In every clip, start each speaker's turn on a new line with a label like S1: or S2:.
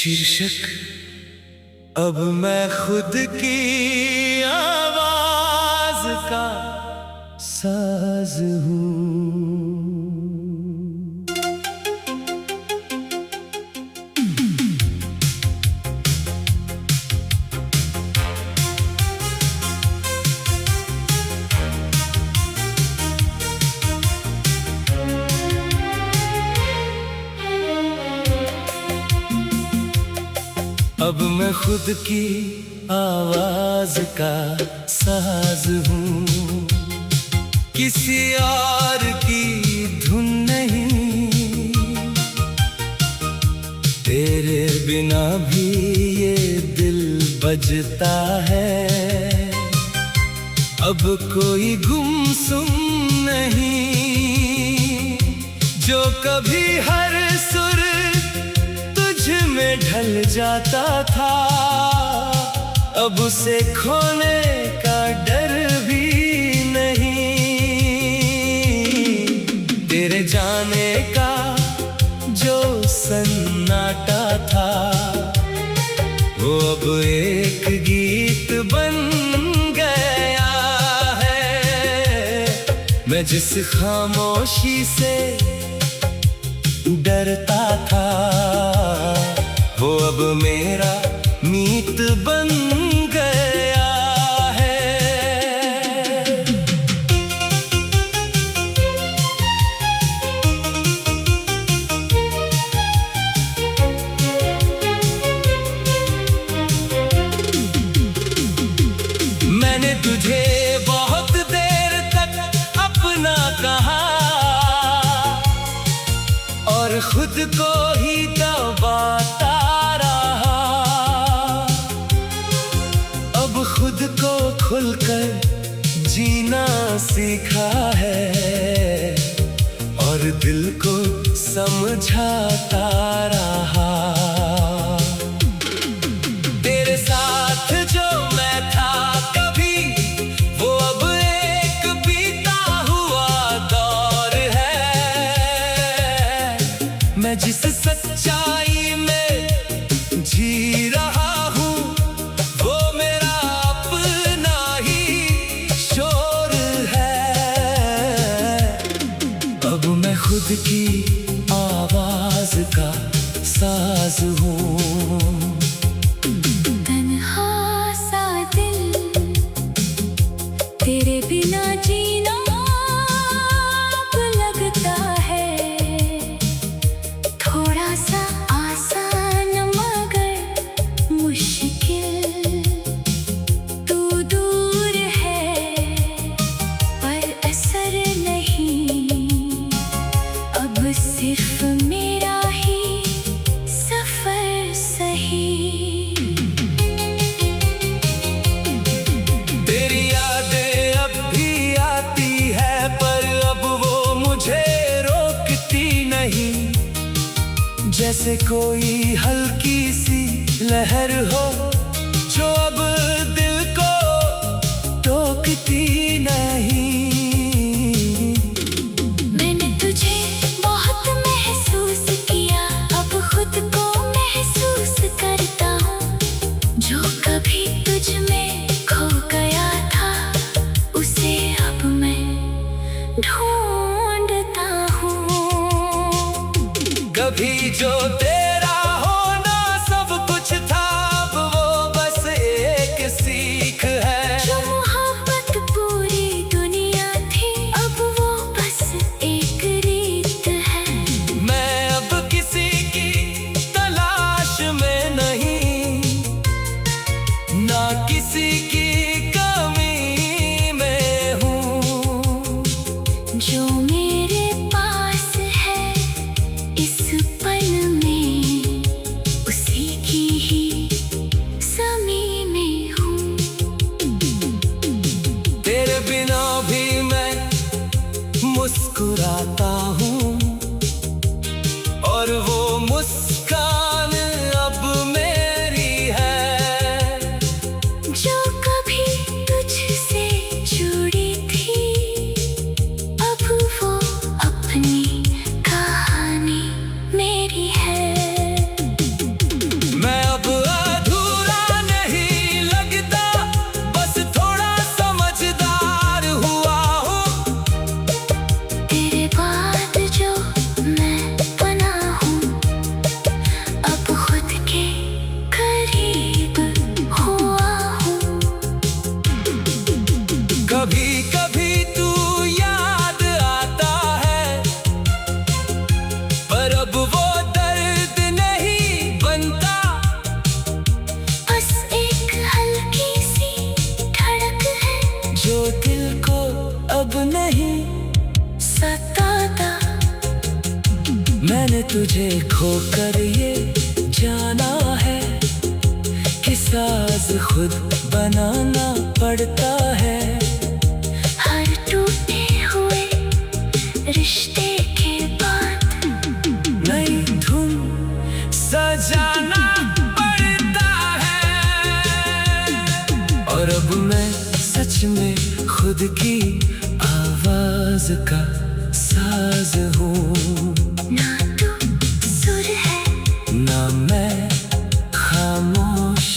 S1: शीर्षक अब मैं खुद की आवाज का साज हूँ। अब मैं खुद की आवाज का साज हूँ, किसी और की धुन नहीं। तेरे बिना भी ये दिल बजता है, अब कोई गुमसुम नहीं। जो कभी हर सुर में ढल जाता था, अब उसे खोने का डर भी नहीं। तेरे जाने का जो सन्नाटा था, वो अब एक गीत बन गया है। मैं जिस खामोशी से डरता था, वो अब मेरा मीत बन गया है। मैंने तुझे बहुत देर तक अपना कहा और खुद को ही दबाता रहा। अब खुद को खुलकर जीना सीखा है और दिल को समझाता रहा। तेरे साथ जो मैं था कभी, वो अब एक बीता हुआ दौर है। मैं जिस सच्चाई में जी रहा हूँ, वो मेरा अपना ही शोर है। अब मैं खुद की आवाज का साज हूँ।
S2: तन्हा सा दिल, तेरे बिना जीना अब लगता है थोड़ा सा आसान मगर मुश्किल। तू दूर है पर असर नहीं, अब सिर्फ मेरा ही सफर सही।
S1: तेरी यादें अब भी आती है, पर अब वो मुझे रोकती नहीं। जैसे कोई हल्की सी लहर हो, जो अब दिल को टोकती नहीं।
S2: मैंने तुझे बहुत महसूस किया, अब खुद को महसूस करता हूँ। जो कभी तुझ में खो गया था, उसे अब मैं ढूंढता हूँ।
S1: कभी जो तेरा होना सब कुछ था, अब वो बस एक सीख है।
S2: जो मोहब्बत पूरी दुनिया थी, अब वो बस एक रीत है।
S1: मैं अब किसी की तलाश में नहीं, ना किसी की कमी में हूँ।
S2: जो मेरे पास है इस पल में, उसी की ही समी में हूँ।
S1: तेरे बिना भी मैं मुस्कुराता हूँ, और वो मुस्कान अब मेरी है।
S2: जो कभी तुझसे जुड़ी थी, अब वो अपनी कहानी मेरी है।
S1: तुझे खोकर ये जाना है कि साज खुद बनाना पड़ता है।
S2: हर टूटे हुए रिश्ते के बाद
S1: नई धुन सजाना पड़ता है। और अब मैं सच में खुद की आवाज का साज हूँ।
S2: ना तू सुर है
S1: ना मैं खामोश,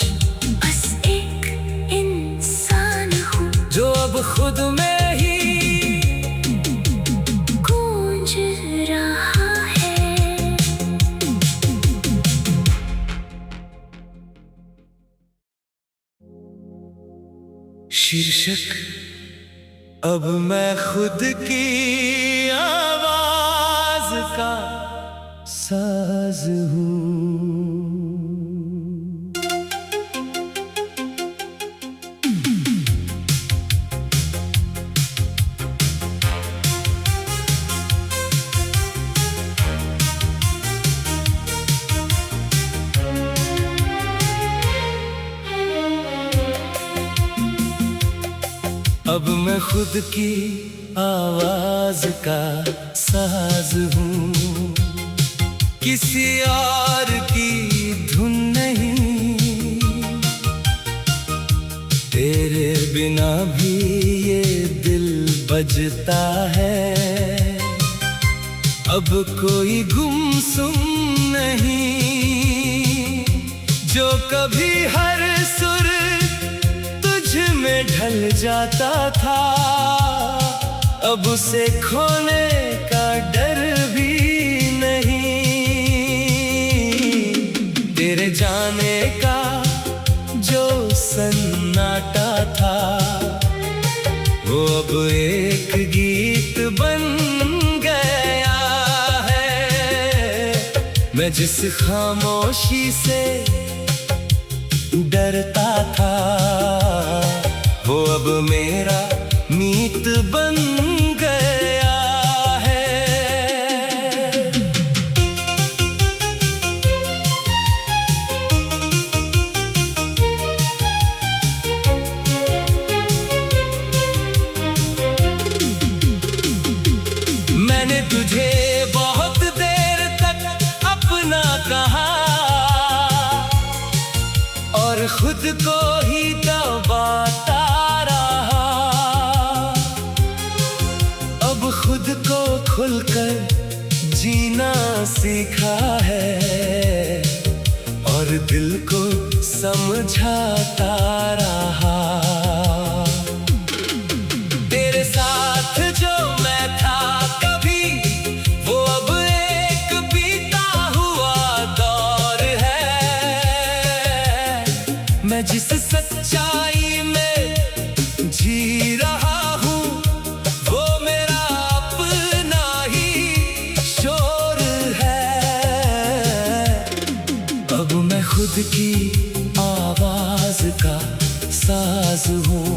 S2: बस एक इंसान हूँ
S1: जो अब खुद में ही
S2: गूंज रहा है।
S1: शीर्षक अब मैं खुद की आवाज का साज हूँ। अब मैं खुद की आवाज का साज हूँ। किसी और की धुन नहीं, तेरे बिना भी ये दिल बजता है। अब कोई गुमसुम नहीं, जो कभी हर सुर तुझ में ढल जाता था, अब उसे खोने का डर भी नहीं। तेरे जाने का जो सन्नाटा था, वो अब एक गीत बन गया है। मैं जिस खामोशी से डरता था, वो अब मेरा मीत बन गया है। मैंने तुझे बहुत देर तक अपना कहा और खुद को ही दबाता रहा। अब खुद को खुलकर जीना सीखा है और दिल को समझाता रहा। तेरे साथ जो मैं था कभी, वो अब एक बीता हुआ दौर है। मैं जिस सच्चाई में जी रहा हूँ, वो मेरा अपना ही शोर है। अब मैं खुद की आवाज का साज हूँ।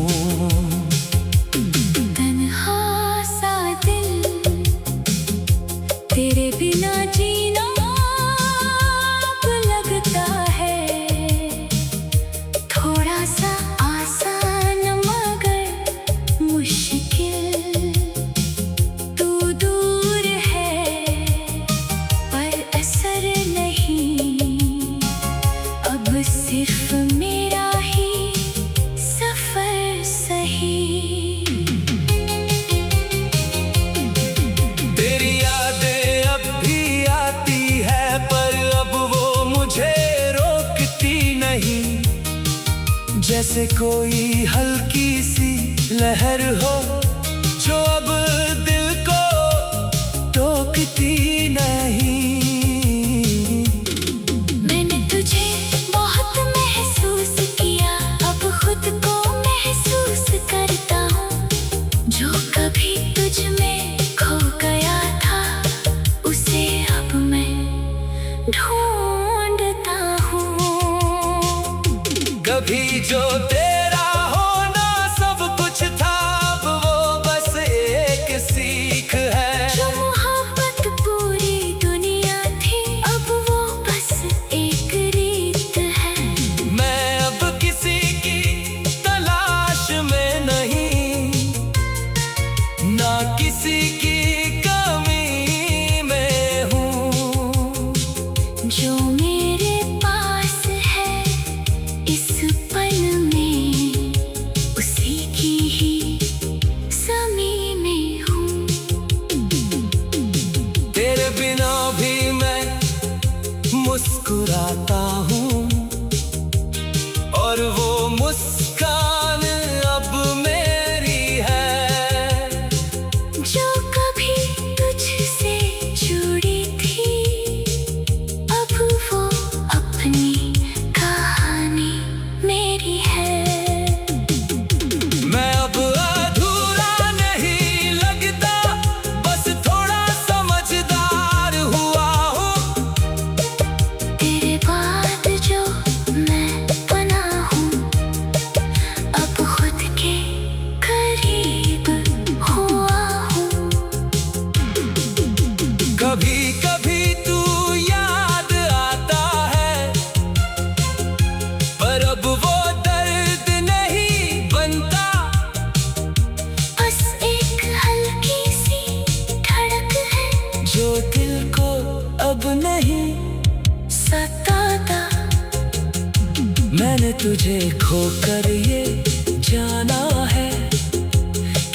S2: तन्हा सा दिल, तेरे बिना जीना अब लगता है थोड़ा सा आसान मगर मुश्किल। तू दूर है पर असर नहीं, अब सिर्फ मेरा ही सफर सही।
S1: तेरी यादें अब भी आती है, पर अब वो मुझे रोकती नहीं। जैसे कोई हल्की सी लहर हो, जो अब दिल को टोकती नहीं।
S2: मैंने तुझे बहुत महसूस किया, अब खुद को महसूस करता हूँ। जो कभी तुझ में खो गया था, उसे अब मैं ढूंढता हूँ।
S1: कभी जो तेरा होना सब कुछ था, अब वो बस एक सीख है।
S2: जो मोहब्बत पूरी दुनिया थी, जो मेरे पास है इस पल में, उसी की ही समी में हूँ।
S1: तेरे बिना भी मैं मुस्कुराता हूँ, और वो मुस्कान अब मेरी है।
S2: जो कभी तुझसे जुड़ी थी, अब वो अपनी कहानी मेरी है।
S1: मैं अब अधूरा नहीं लगता, बस थोड़ा समझदार हुआ हूँ।
S2: तेरे बाद जो मैं बना हूँ, अब खुद के करीब हुआ हूँ।
S1: कभी कभी तू याद आता है, पर अब वो दर्द नहीं बनता।
S2: बस एक हल्की सी धड़क है
S1: जो दिल को अब नहीं
S2: सताता।
S1: मैंने तुझे खोकर ये जाना है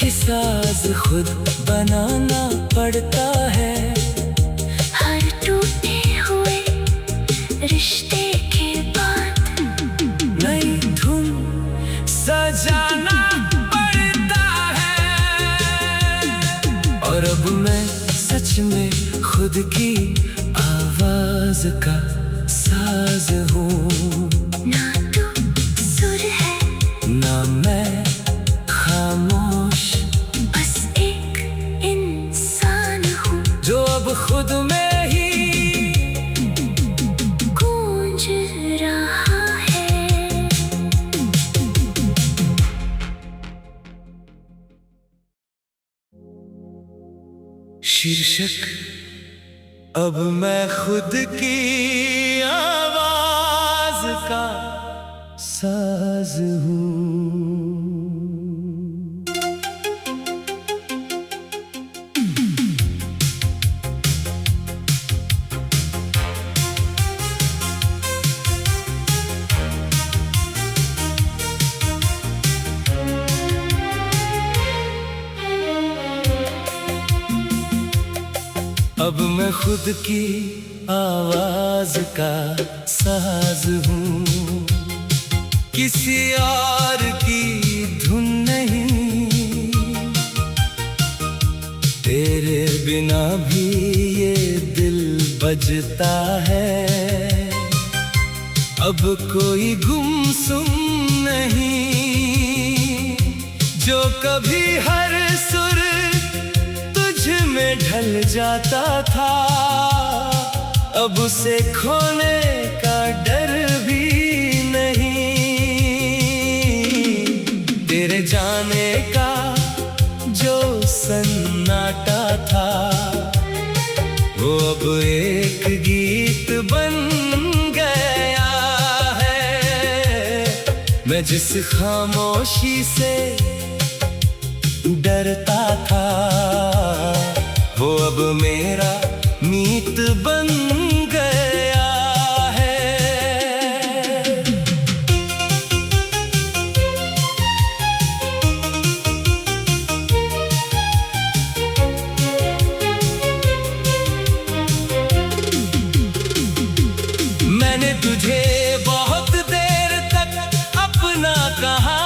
S1: कि साज खुद बनाना पड़ता है।
S2: हर टूटे हुए रिश्ते के बाद
S1: नई धुन सजाना पड़ता है, और अब मैं सच में खुद की आवाज का साज हूँ।
S2: ना तू सुर है,
S1: ना मैं खामोश,
S2: बस एक इंसान हूँ
S1: जो अब खुद में ही
S2: गूंज रहा है।
S1: शीर्षक अब मैं खुद की आवाज का साज हूँ। अब मैं खुद की आवाज का साज हूँ, किसी और की धुन नहीं। तेरे बिना भी ये दिल बजता है, अब कोई गुमसुम नहीं। जो कभी हर सुर में ढल जाता था, अब उसे खोने का डर भी नहीं। तेरे जाने का जो सन्नाटा था, वो अब एक गीत बन गया है। मैं जिस खामोशी से डरता था, वो अब मेरा मीत बन गया है। मैंने तुझे बहुत देर तक अपना कहा,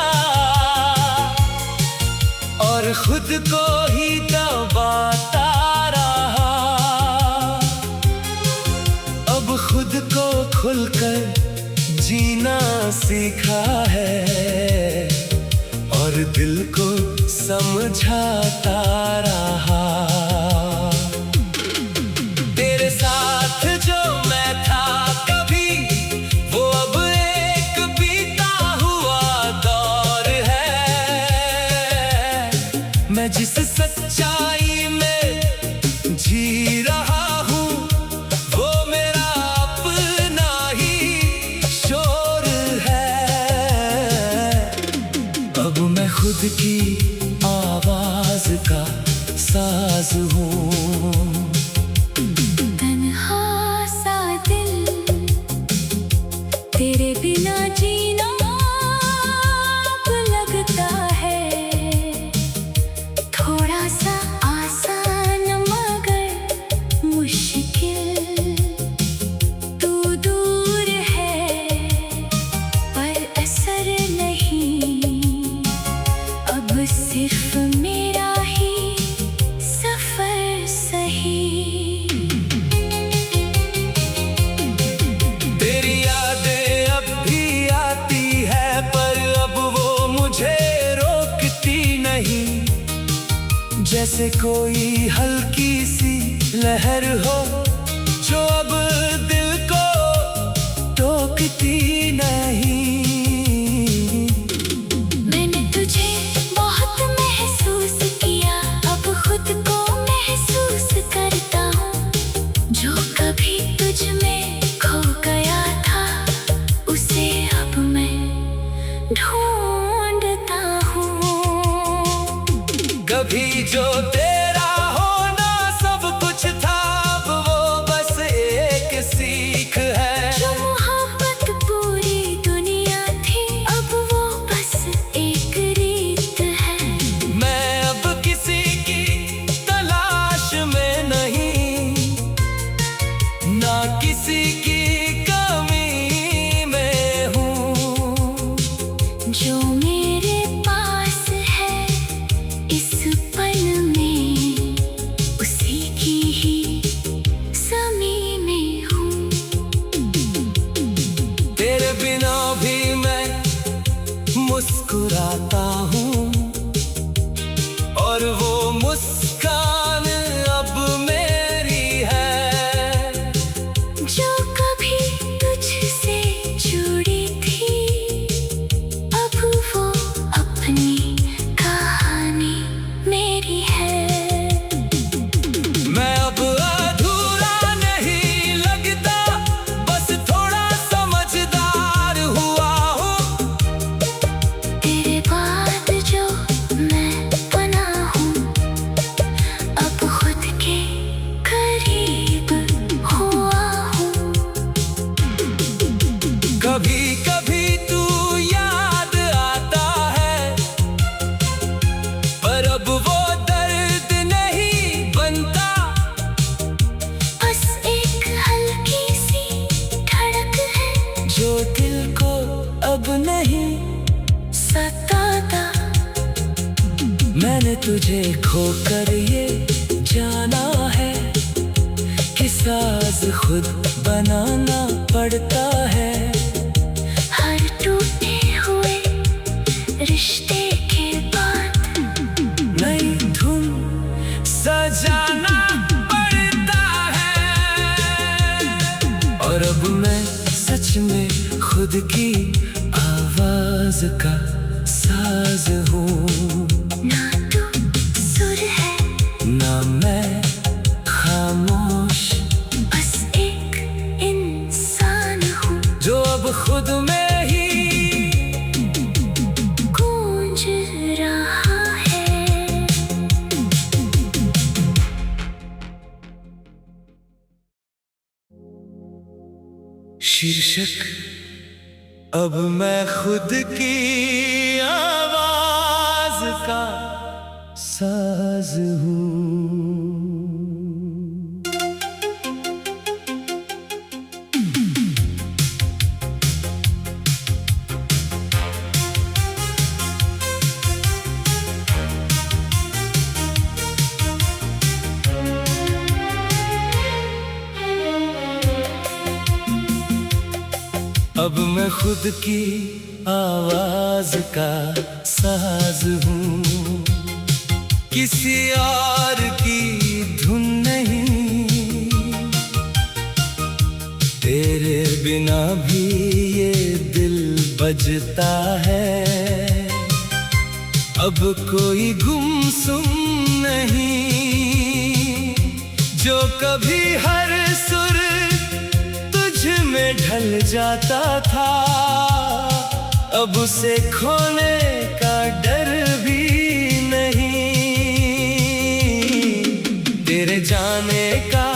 S1: और खुद को ही दबाता रहा। अब खुद को खुलकर जीना सीखा है, और दिल को समझाता रहा। तेरे साथ जो मैं था कभी, वो अब एक बीता हुआ दौर है। मैं जिस सच्चाई में जी रहा हूँ, वो मेरा अपना ही शोर है। अब मैं खुद की आवाज का साज हूँ।
S2: तन्हा सा दिल
S1: जैसे कोई हल्की सी लहर हो जो अब दिल को टोकती नहीं।
S2: मैंने तुझे बहुत महसूस किया, अब खुद को महसूस करता हूँ। जो कभी तुझ में खो गया था, उसे अब मैं ढूंढता हूँ।
S1: कभी जो तेरा होना सब कुछ था, अब वो बस एक सीख है।
S2: जो मोहब्बत पूरी दुनिया थी, अब वो बस एक रीत है।
S1: मैं अब किसी की तलाश में नहीं, ना किसी की कमी में हूँ।
S2: जो मेरे पास है इस पल में, उसी की ही समी में हूँ।
S1: तेरे बिना भी मैं मुस्कुराता हूँ, और वो मुस्कान अब मेरी है।
S2: जो कभी तुझसे जुड़ी थी, अब वो अपनी कहानी मेरी है।
S1: मैं अब अधूरा नहीं लगता, बस थोड़ा समझदार हुआ हूँ।
S2: तेरे बाद जो मैं बना हूँ, अब खुद के करीब हुआ हूँ।
S1: कभी कभी तू याद आता है, पर अब वो दर्द नहीं बनता।
S2: बस एक हल्की सी धड़क है,
S1: जो दिल को अब नहीं
S2: सताता।
S1: मैंने तुझे खोकर ये जाना है कि साज खुद बनाना पड़ता है।
S2: हर टूटे हुए रिश्ते के बाद
S1: नई धुन सजाना पड़ता है। और अब मैं सच में खुद की आवाज का साज हूँ।
S2: ना तू सुर है,
S1: ना मैं खामोश,
S2: बस एक इंसान हूँ।
S1: जो अब खुद में ही
S2: गूंज रहा है।
S1: शीर्षक अब मैं खुद की आवाज का साज हूँ। अब मैं खुद की आवाज का साज हूँ, किसी और की धुन नहीं। तेरे बिना भी ये दिल बजता है, अब कोई गुमसुम नहीं। जो कभी हर सुर तुझ में ढल जाता था, अब उसे खोने का डर भी नहीं। तेरे जाने का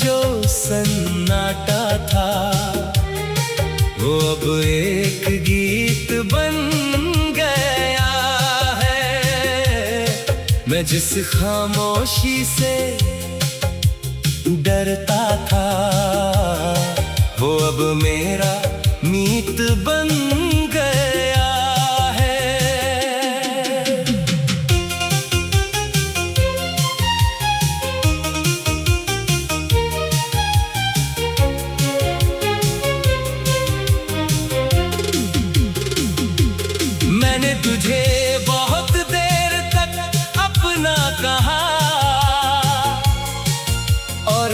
S1: जो सन्नाटा था, वो अब एक गीत बन गया है। मैं जिस खामोशी से डरता था, वो अब मेरा मीत बन गया है। मैंने तुझे बहुत देर तक अपना कहा,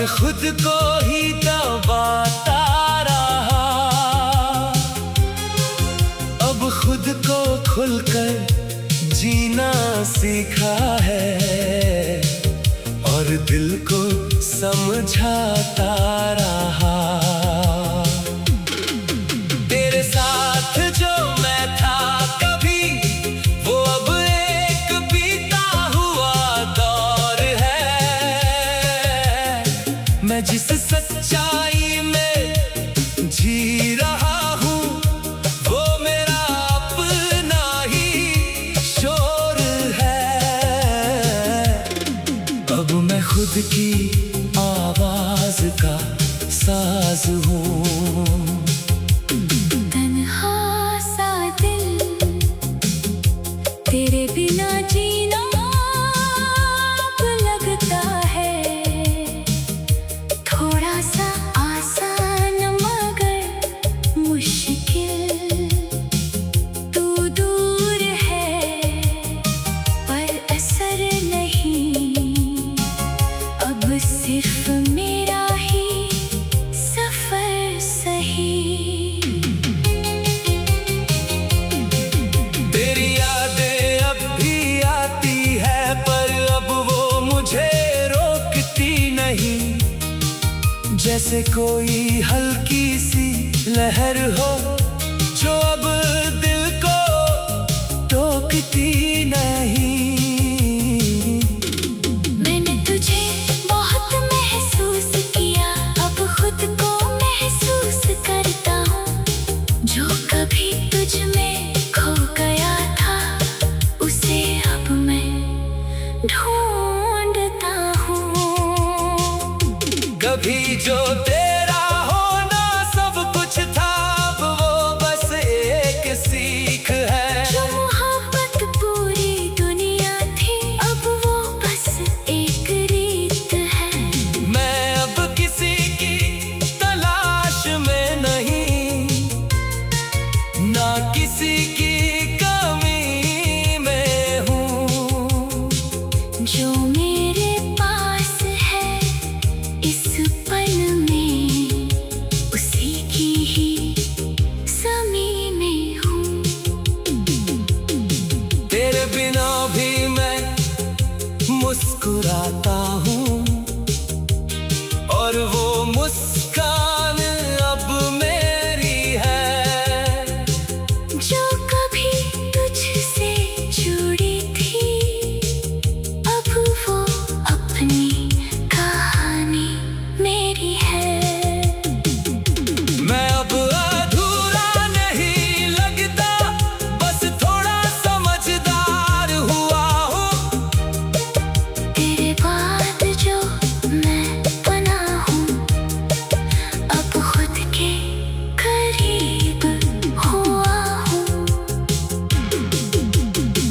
S1: खुद को ही दबाता रहा। अब खुद को खुलकर जीना सीखा है और दिल को समझाता रहा। तेरे साथ जो मैं था कभी, वो अब एक बीता हुआ दौर है। मैं जिस सच्चाई में जी रहा हूँ, वो मेरा अपना ही शोर है। अब मैं खुद की आवाज का साज हूँ।
S2: तन्हा सा दिल, तेरे बिना जीना अब लगता है थोड़ा सा आसान मगर मुश्किल। तू दूर है पर असर नहीं, अब सिर्फ मेरा ही सफर सही।
S1: तेरी यादें अब भी आती है पर अब वो मुझे रोकती नहीं। जैसे कोई हल्की सी लहर हो जो अब दिल को टोकती नहीं।
S2: मैंने तुझे बहुत महसूस किया, अब खुद को महसूस करता हूँ। जो कभी तुझ में खो गया था, उसे अब मैं ढूंढता हूँ।
S1: कभी जो तेरा होना सब कुछ था, अब वो बस एक सीख है।
S2: जो मोहब्बत पूरी दुनिया थी, अब वो बस एक रीत है।
S1: मैं अब किसी की तलाश में नहीं, ना किसी की कमी में हूँ।
S2: जो मेरे पास है इस पल में, उसी की ही समी में हूँ।
S1: तेरे बिना भी मैं मुस्कुराता हूँ और वो मुस्कान अब मेरी है।
S2: जो कभी तुझसे जुड़ी थी, अब वो अपनी कहानी मेरी है।
S1: मैं अब अधूरा नहीं लगता, बस थोड़ा समझदार हुआ हूँ।
S2: तेरे बाद जो मैं बना हूँ, अब खुद के करीब हुआ हूँ।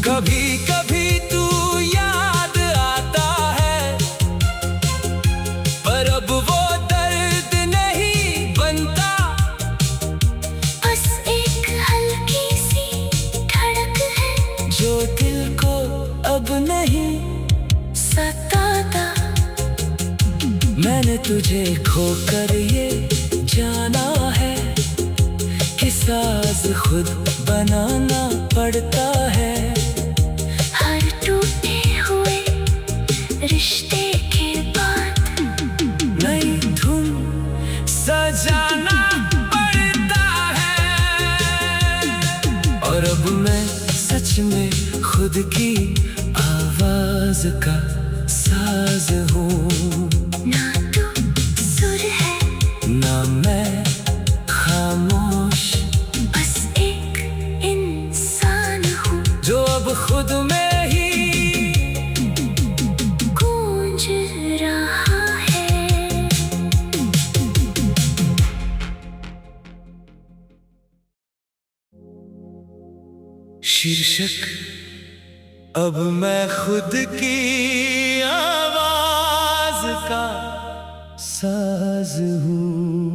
S1: कभी कभी तू याद आता है पर अब वो दर्द नहीं बनता।
S2: बस एक हल्की सी धड़क है
S1: जो दिल को अब नहीं
S2: सताता।
S1: मैंने तुझे खोकर ये जाना है कि साज खुद बनाना पड़ता है।
S2: हर टूटे हुए रिश्ते के बाद
S1: नई धुन सजाना पड़ता है। और अब मैं सच में खुद की आवाज का साज हूँ।
S2: ना तू सुर है,
S1: ना मैं खामोश,
S2: बस एक इंसान हूँ
S1: जो अब खुद में ही
S2: गूंज रहा है।
S1: शीर्षक अब मैं खुद की आवाज का साज हूँ।